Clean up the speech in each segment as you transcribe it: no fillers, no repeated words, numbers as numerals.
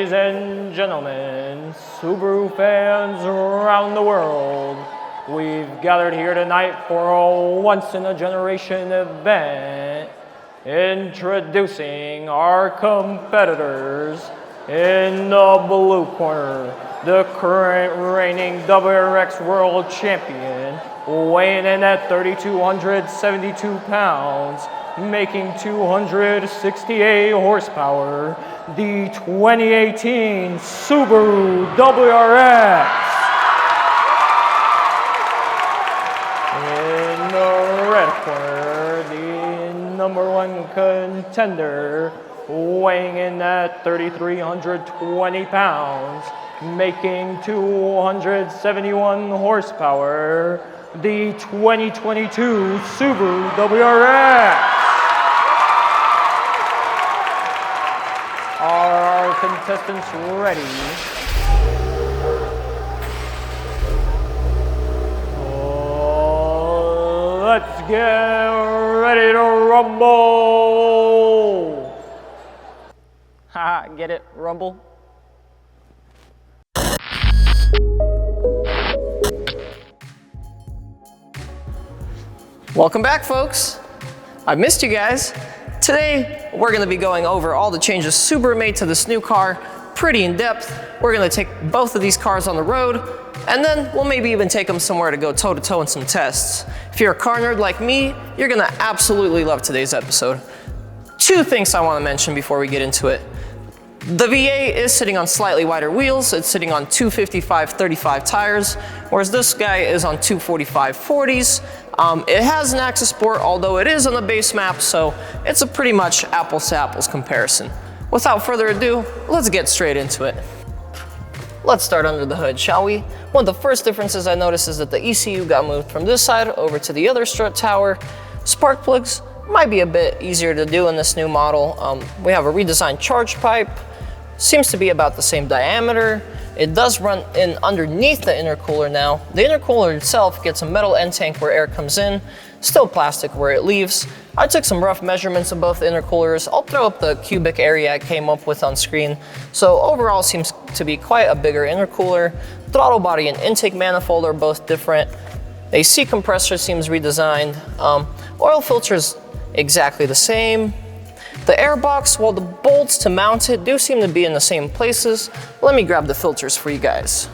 Ladies and gentlemen, Subaru fans around the world, we've gathered here tonight for a once-in-a-generation event, introducing our competitors. In the blue corner, the current reigning WRX world champion, weighing in at 3,272 pounds, making 268 horsepower, the 2018 Subaru WRX. In the red corner, the #1 contender, weighing in at 3,320 pounds, making 271 horsepower, the 2022 Subaru WRX. Are our contestants ready? Oh, let's get ready to rumble! Haha, get it? Rumble? Welcome back, folks. I missed you guys. Today, we're gonna be going over all the changes Subaru made to this new car, pretty in depth. We're gonna take both of these cars on the road, and then we'll maybe even take them somewhere to go toe-to-toe in some tests. If you're a car nerd like me, you're gonna absolutely love today's episode. Two things I wanna mention before we get into it. The V8 is sitting on slightly wider wheels. It's sitting on 255/35 tires, whereas this guy is on 245/40s. It has an Access Sport, although it is on the base map, so it's a pretty much apples to apples comparison. Without further ado, let's get straight into it. Let's start under the hood, shall we? One of the first differences I noticed is that the ECU got moved from this side over to the other strut tower. Spark plugs might be a bit easier to do in this new model. We have a redesigned charge pipe. Seems to be about the same diameter. It does run in underneath the intercooler now. The intercooler itself gets a metal end tank where air comes in, still plastic where it leaves. I took some rough measurements of both intercoolers. I'll throw up the cubic area I came up with on screen. So overall seems to be quite a bigger intercooler. Throttle body and intake manifold are both different. AC compressor seems redesigned. Oil filters exactly the same. The airbox, well, the bolts to mount it do seem to be in the same places. Let me grab the filters for you guys.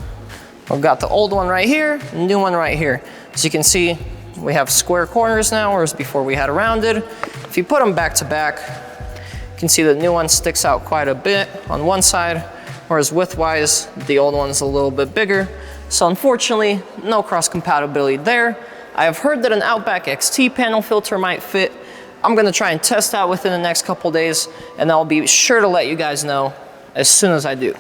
I've got the old one right here, new one right here. As you can see, we have square corners now, whereas before we had rounded. If you put them back to back, you can see the new one sticks out quite a bit on one side, whereas width-wise, the old one's a little bit bigger. So unfortunately, no cross-compatibility there. I have heard that an Outback XT panel filter might fit. I'm gonna try and test that within the next couple days, and I'll be sure to let you guys know as soon as I do.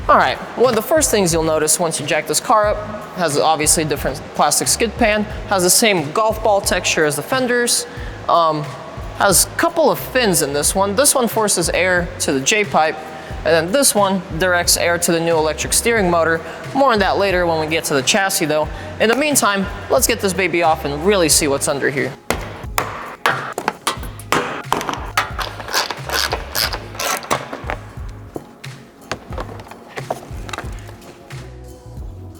All right, one of the first things you'll notice once you jack this car up, has obviously a different plastic skid pan, has the same golf ball texture as the fenders, has a couple of fins in this one. This one forces air to the J-pipe, and then this one directs air to the new electric steering motor. More on that later when we get to the chassis though. In the meantime, let's get this baby off and really see what's under here.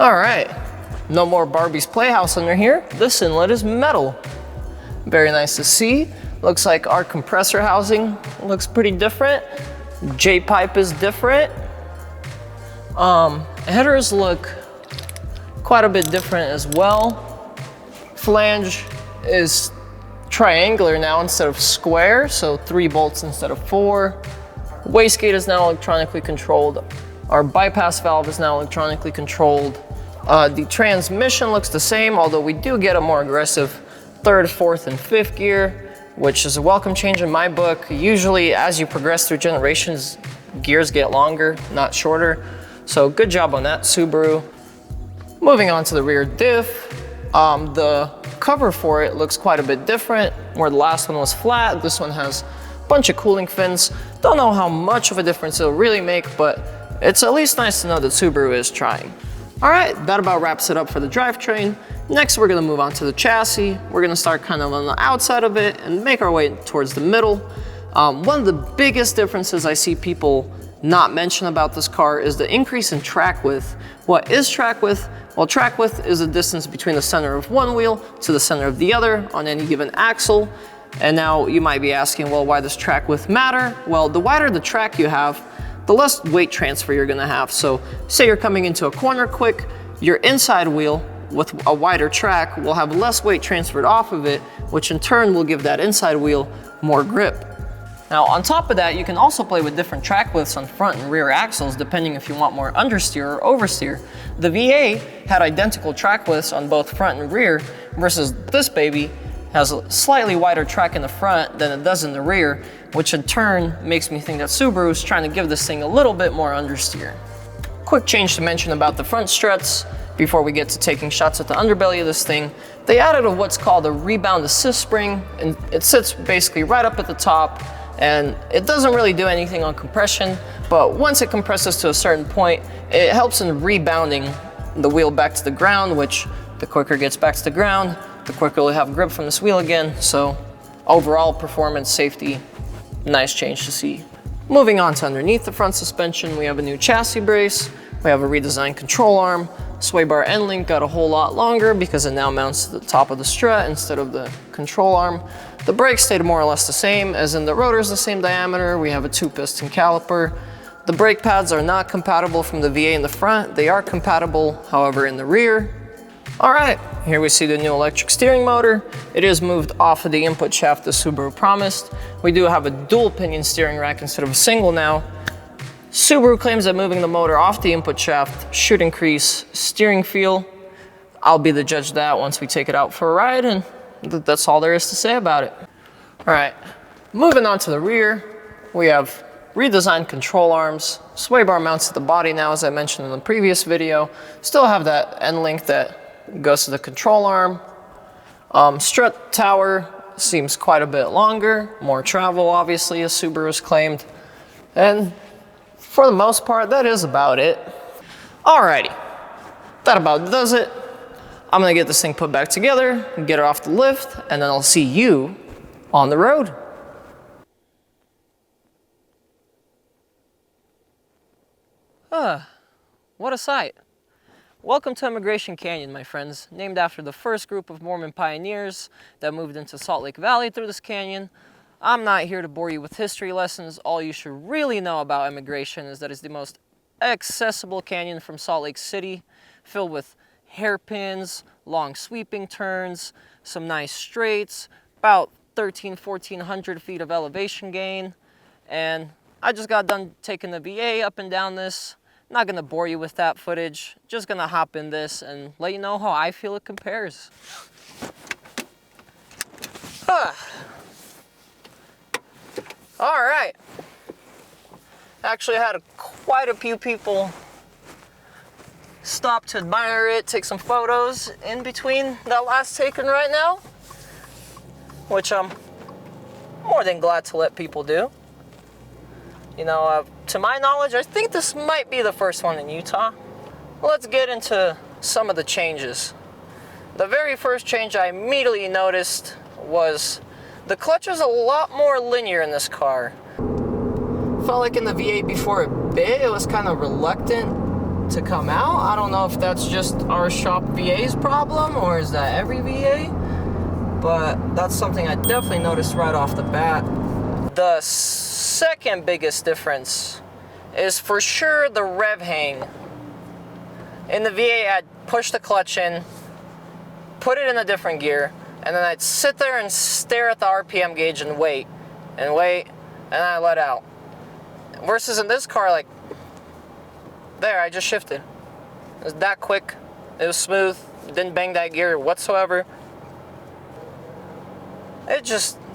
All right, no more Barbie's Playhouse under here. This inlet is metal. Very nice to see. Looks like our compressor housing looks pretty different. J-pipe is different. Headers look quite a bit different as well. Flange is triangular now instead of square, so 3 bolts instead of 4. Wastegate is now electronically controlled. Our bypass valve is now electronically controlled. The transmission looks the same, although we do get a more aggressive 3rd, 4th, and 5th gear, which is a welcome change in my book. Usually, as you progress through generations, gears get longer, not shorter. So good job on that, Subaru. Moving on to the rear diff. The cover for it looks quite a bit different. Where the last one was flat, this one has a bunch of cooling fins. Don't know how much of a difference it'll really make, but it's at least nice to know that Subaru is trying. All right, that about wraps it up for the drivetrain. Next, we're gonna move on to the chassis. We're gonna start kind of on the outside of it and make our way towards the middle. One of the biggest differences I see people not mention about this car is the increase in track width. What is track width? Well, track width is the distance between the center of one wheel to the center of the other on any given axle. And now you might be asking, well, why does track width matter? Well, the wider the track you have, the less weight transfer you're gonna have. So say you're coming into a corner quick, your inside wheel with a wider track will have less weight transferred off of it, which in turn will give that inside wheel more grip. Now, on top of that, you can also play with different track widths on front and rear axles, depending if you want more understeer or oversteer. The VA had identical track widths on both front and rear, versus this baby has a slightly wider track in the front than it does in the rear, which in turn makes me think that Subaru is trying to give this thing a little bit more understeer. Quick change to mention about the front struts before we get to taking shots at the underbelly of this thing. They added what's called a rebound assist spring, and it sits basically right up at the top, and it doesn't really do anything on compression, but once it compresses to a certain point, it helps in rebounding the wheel back to the ground, which the quicker it gets back to the ground, the quicker we'll have grip from this wheel again. So overall performance, safety, nice change to see. Moving on to underneath the front suspension, we have a new chassis brace, we have a redesigned control arm, sway bar end link got a whole lot longer because it now mounts to the top of the strut instead of the control arm. The brakes stayed more or less the same, as in the rotor's the same diameter. We have a 2-piston caliper. The brake pads are not compatible from the VA in the front. They are compatible, however, in the rear. All right, here we see the new electric steering motor. It is moved off of the input shaft the Subaru promised. We do have a dual pinion steering rack instead of a single now. Subaru claims that moving the motor off the input shaft should increase steering feel. I'll be the judge of that once we take it out for a ride, and that's all there is to say about it. All right, moving on to the rear, we have redesigned control arms, sway bar mounts to the body now, as I mentioned in the previous video. Still have that end link that goes to the control arm. Strut tower seems quite a bit longer, more travel obviously, as Subaru has claimed. And for the most part, that is about it. Alrighty, that about does it. I'm gonna get this thing put back together, get it off the lift, and then I'll see you on the road. What a sight. Welcome to Immigration Canyon, my friends, named after the first group of Mormon pioneers that moved into Salt Lake Valley through this canyon. I'm not here to bore you with history lessons. All you should really know about Immigration is that it's the most accessible canyon from Salt Lake City, filled with hairpins, long sweeping turns, some nice straights, about 1,400 feet of elevation gain. And I just got done taking the VA up and down this. Not gonna bore you with that footage, just gonna hop in this and let you know how I feel it compares. All right. Actually, I had quite a few people stop to admire it, take some photos in between that last taken right now, which I'm more than glad to let people do. You know, to my knowledge, I think this might be the first one in Utah. Let's get into some of the changes. The very first change I immediately noticed was the clutch is a lot more linear in this car. Felt like in the V8 before it bit, it was kind of reluctant to come out. I don't know if that's just our shop VA's problem or is that every VA, but that's something I definitely noticed right off the bat. The second biggest difference is for sure the rev hang. In the V8, I'd push the clutch in, put it in a different gear, and then I'd sit there and stare at the RPM gauge and wait, and I let out. Versus in this car, like, there, I just shifted. It was that quick, it was smooth, didn't bang that gear whatsoever.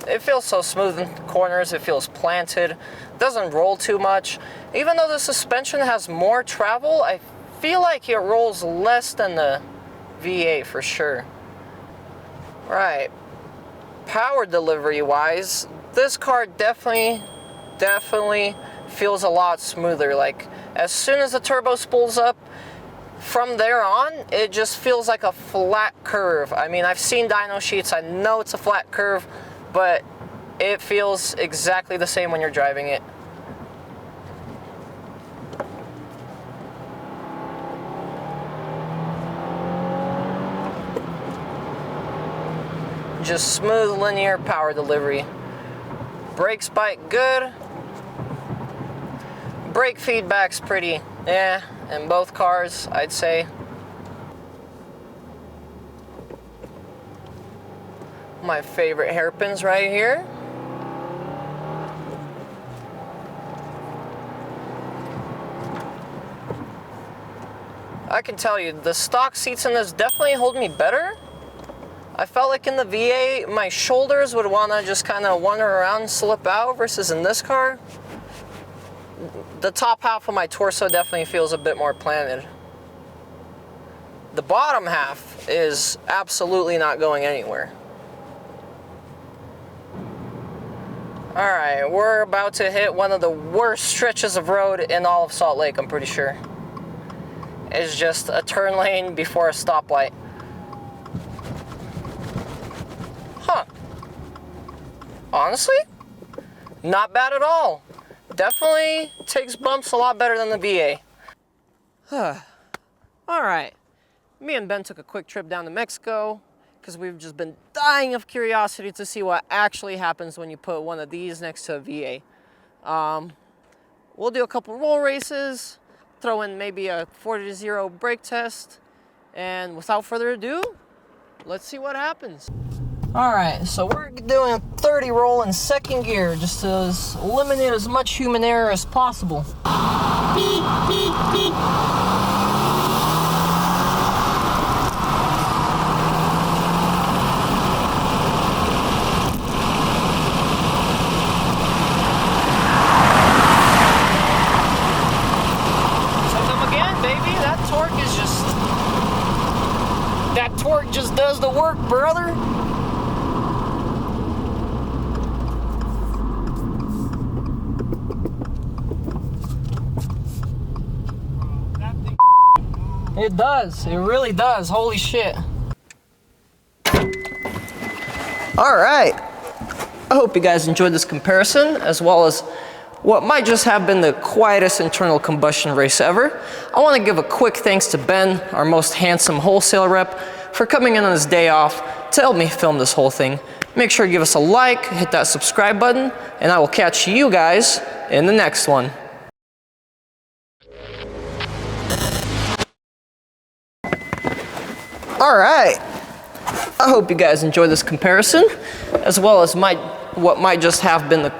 It feels so smooth in corners, it feels planted, doesn't roll too much. Even though the suspension has more travel, I feel like it rolls less than the V8 for sure. Right, power delivery wise, this car definitely feels a lot smoother. Like, as soon as the turbo spools up, from there on, it just feels like a flat curve. I mean, I've seen dyno sheets, I know it's a flat curve, but it feels exactly the same when you're driving it. just smooth linear power delivery. Brake spike good. Brake feedback's pretty, in both cars, I'd say. My favorite hairpins right here. I can tell you, the stock seats in this definitely hold me better. I felt like in the V8, my shoulders would want to just kind of wander around and slip out, versus in this car, the top half of my torso definitely feels a bit more planted. The bottom half is absolutely not going anywhere. All right, we're about to hit one of the worst stretches of road in all of Salt Lake, I'm pretty sure. It's just a turn lane before a stoplight. Huh. Honestly, not bad at all. Definitely takes bumps a lot better than the VA. All right, me and Ben took a quick trip down to Mexico because we've just been dying of curiosity to see what actually happens when you put one of these next to a VA. We'll do a couple roll races, throw in maybe a 40-0 brake test, and without further ado, let's see what happens. All right, so we're doing a 30 roll in second gear just to eliminate as much human error as possible. That torque just does the work, brother. It does. It really does. Holy shit. All right. I hope you guys enjoyed this comparison, as well as what might just have been the quietest internal combustion race ever. I want to give a quick thanks to Ben, our most handsome wholesale rep, for coming in on his day off to help me film this whole thing. Make sure to give us a like, hit that subscribe button, and I will catch you guys in the next one. All right. I hope you guys enjoyed this comparison, as well as what might just have been the